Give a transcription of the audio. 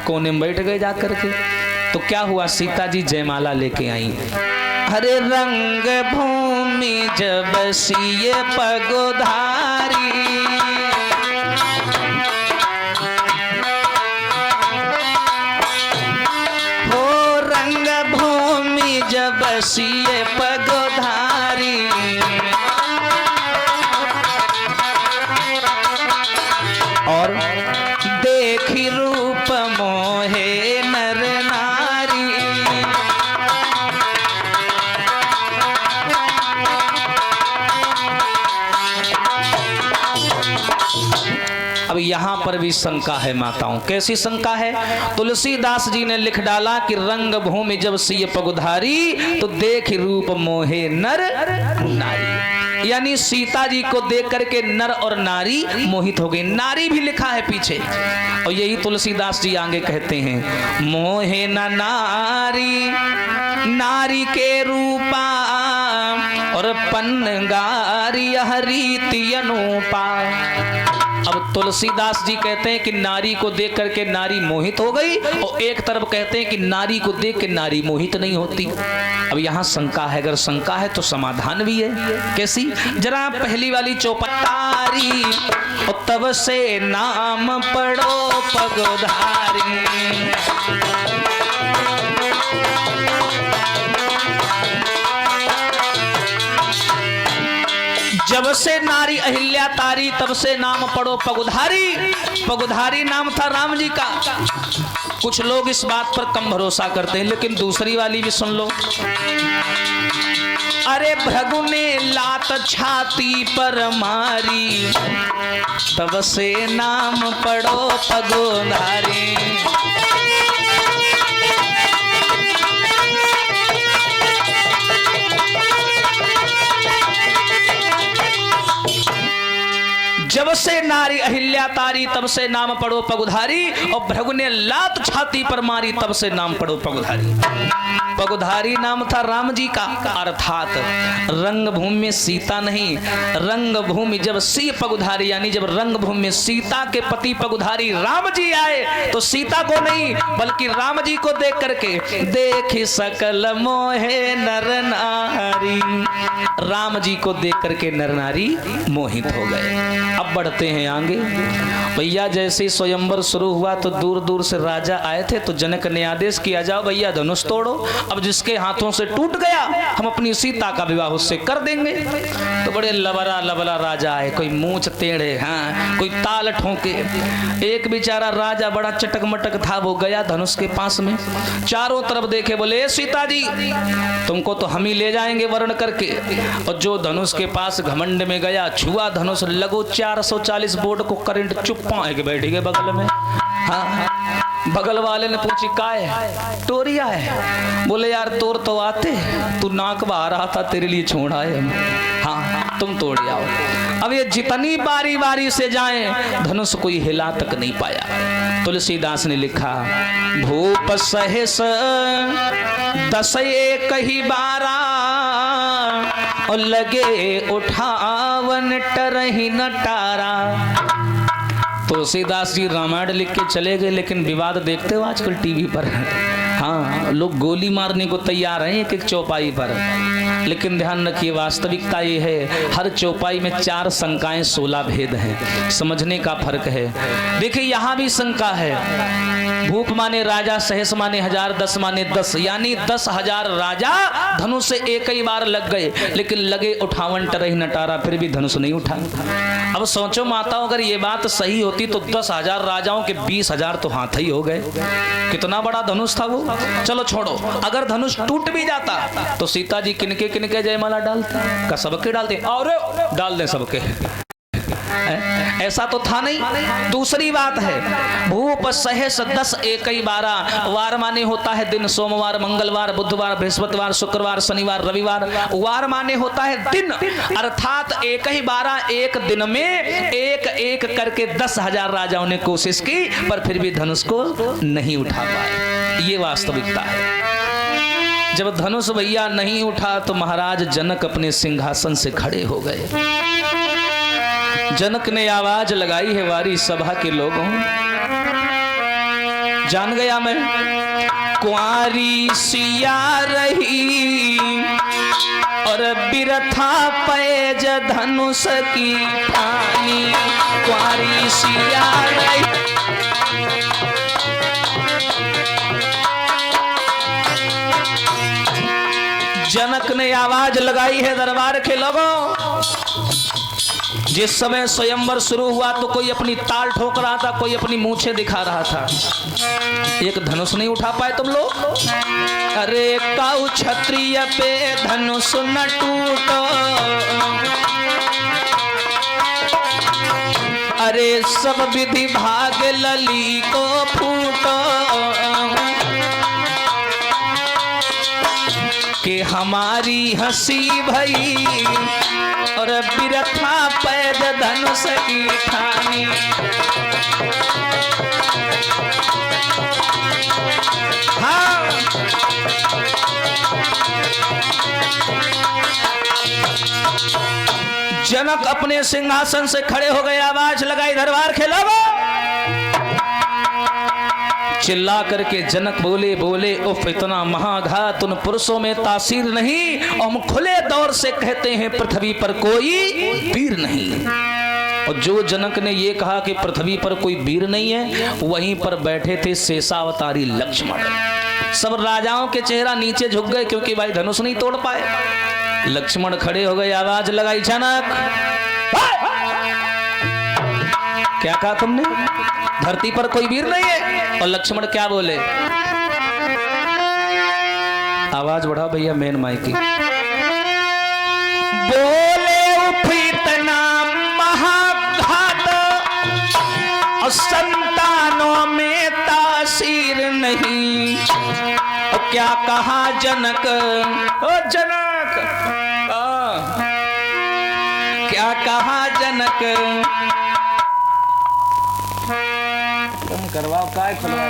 कोने में बैठ गए जाकर के। तो क्या हुआ, सीता जी जयमाला लेके आई। हरे रंग भूमि जब सिए पगोधारी, हो रंग भूमि जब सिए पगोधारी, और देखी रूप मोहे नर नारी। अब यहाँ पर भी शंका है माताओं। कैसी शंका है? तुलसीदास जी ने लिख डाला कि रंग भूमि जब सिय पगुधारी, तो देख रूप मोहे नर नारी, यानी सीता जी को देख करके नर और नारी मोहित हो गई। नारी भी लिखा है पीछे, और यही तुलसीदास जी आगे कहते हैं, मोहे न नारी नारी के रूपा, और पन्नगारी रीति अनूपा। अब तुलसीदास जी कहते हैं कि नारी को देख करके नारी मोहित हो गई, और एक तरफ कहते हैं कि नारी को देख के नारी मोहित नहीं होती। अब यहाँ शंका है, अगर शंका है तो समाधान भी है। कैसी? जरा पहली वाली चौपटारी, और तब से नाम पढ़ो पगधारी। जब से नारी अहिल्या तारी, तब से नाम पढ़ो पगुधारी। पगुधारी नाम था राम जी का। कुछ लोग इस बात पर कम भरोसा करते हैं, लेकिन दूसरी वाली भी सुन लो। अरे भृगु ने लात छाती पर मारी, तब से नाम पढ़ो पगुधारी। जब से नारी अहिल्या तारी, तब से नाम पढ़ो पगुधारी, और भृगु ने लात छाती पर मारी, तब से नाम पढ़ो पगुधारी। पगुधारी नाम था राम जी का, अर्थात रंग भूमि में सीता नहीं, रंग भूमि जब सिय पगुधारी, यानी जब रंग भूमि में सीता के पति पगुधारी राम जी आए, तो सीता को नहीं बल्कि राम जी को देख करके देखी सकल मोहे नर नारी, राम जी को देख करके नर नारी मोहित हो गए। अब बढ़ते हैं आगे। भैया जैसे स्वयंवर शुरू हुआ तो दूर दूर से राजा आए थे, तो जनक ने आदेश किया, जाओ भैया धनुष तोड़ो। अब जिसके हाथों से टूट गया, हम अपनी सीता का विवाह उससे कर देंगे। तो बड़े लबरा लबला राजा आए, कोई मूंछ टेढ़े, हाँ कोई ताल ठोके। एक बेचारा राजा बड़ा चटक मटक था, वो गया धनुष के पास में, चारों तरफ देखे, बोले सीता जी तुमको तो हम ही ले जाएंगे वर्ण करके। और जो धनुष के पास घमंड में गया, छुआ धनुष, लगो 440 बोर्ड को करंट, चुप के बैठ गए बगल में। हाँ, बगल वाले ने पूछी का है? टोरिया है। बोले यार तोड़ तो आते, तू नाक बहा रहा था, तेरे लिए छोड़ा है हम। हाँ तुम तोड़ आओ। अब ये जितनी बारी बारी से जाएं, धनुष कोई हिला तक नहीं पाया। तुलसीदास ने लिखा, भूप सहस 10 एक ही 12, और लगे उठावन टरही नटारा। तुलसीदास जी रामायण लिख के चले गए, लेकिन विवाद देखते हो आजकल टीवी पर। हाँ, लोग गोली मारने को तैयार हैं एक एक चौपाई पर। लेकिन ध्यान रखिए, वास्तविकता ये है, हर चौपाई में 4 शंकाएं 16 भेद हैं। समझने का फर्क है। देखिए यहाँ भी शंका है। भूप माने राजा, सहस माने 1000, 10 माने 10, यानी 10,000 राजा धनुष से एक ही बार लग गए, लेकिन लगे उठावन टरही नटारा, फिर भी धनुष नहीं उठा। अब सोचो माताओं, अगर ये बात सही होती तो 10,000 राजाओं के 20,000 तो हाथ ही हो गए। कितना बड़ा धनुष था वो। चलो छोड़ो, अगर धनुष टूट भी जाता तो सीता जी किनके किनके जयमाला डालते? का सबके डालते? और डाल दें सबके, ऐसा तो था नहीं। दूसरी बात है, भूप सहस 10 एक ही 12, वार माने होता है दिन, सोमवार, मंगलवार, बुधवार, बृहस्पतिवार, शुक्रवार, शनिवार, रविवार। वार माने होता है दिन, अर्थात एक ही 12, एक दिन में एक एक करके 10,000 राजाओं ने कोशिश की, पर फिर भी धनुष को नहीं उठा पाए। ये वास्तविकता है। जब धनुष भैया नहीं उठा तो महाराज जनक अपने सिंहासन से खड़े हो गए। जनक ने आवाज लगाई है वारी सभा के लोगों, जान गया मैं। कुंवारी सिया रही और बिरथा पैज धनुष की ठानी। कुंवारी सिया रही। जनक ने आवाज लगाई है दरबार के लोगों। जिस समय स्वयंवर शुरू हुआ तो कोई अपनी ताल ठोक रहा था, कोई अपनी मूछे दिखा रहा था। एक धनुष नहीं उठा पाए तुम लोग। अरे काऊ क्षत्रिय पे धनुष न टूटो, अरे सब विधि भाग लली को फूटो, कि हमारी हंसी भई और बिरथा पैद धनुष की ठानी। हाँ जनक अपने सिंहासन से खड़े हो गए, आवाज लगाई दरबार के लोगों। चिल्ला करके जनक बोले बोले उफ इतना महाघात उन पुरुषों में तासीर नहीं, और हम खुले दौर से कहते हैं पृथ्वी पर कोई वीर नहीं। और जो जनक ने ये कहा कि पृथ्वी पर कोई वीर नहीं है, वहीं पर बैठे थे शेषावतारी लक्ष्मण। सब राजाओं के चेहरा नीचे झुक गए क्योंकि भाई धनुष नहीं तोड़ पाए। लक्ष्मण खड़े हो गए, आवाज लगाई जनक क्या कहा तुमने, धरती पर कोई वीर नहीं है। और लक्ष्मण क्या बोले, आवाज बढ़ाओ भैया मेन माइक की। बोले इतना महाघात और संतानों में तासीर नहीं। और क्या कहा जनक, ओ जनक क्या कहा जनक, करवाओ काय खुलवा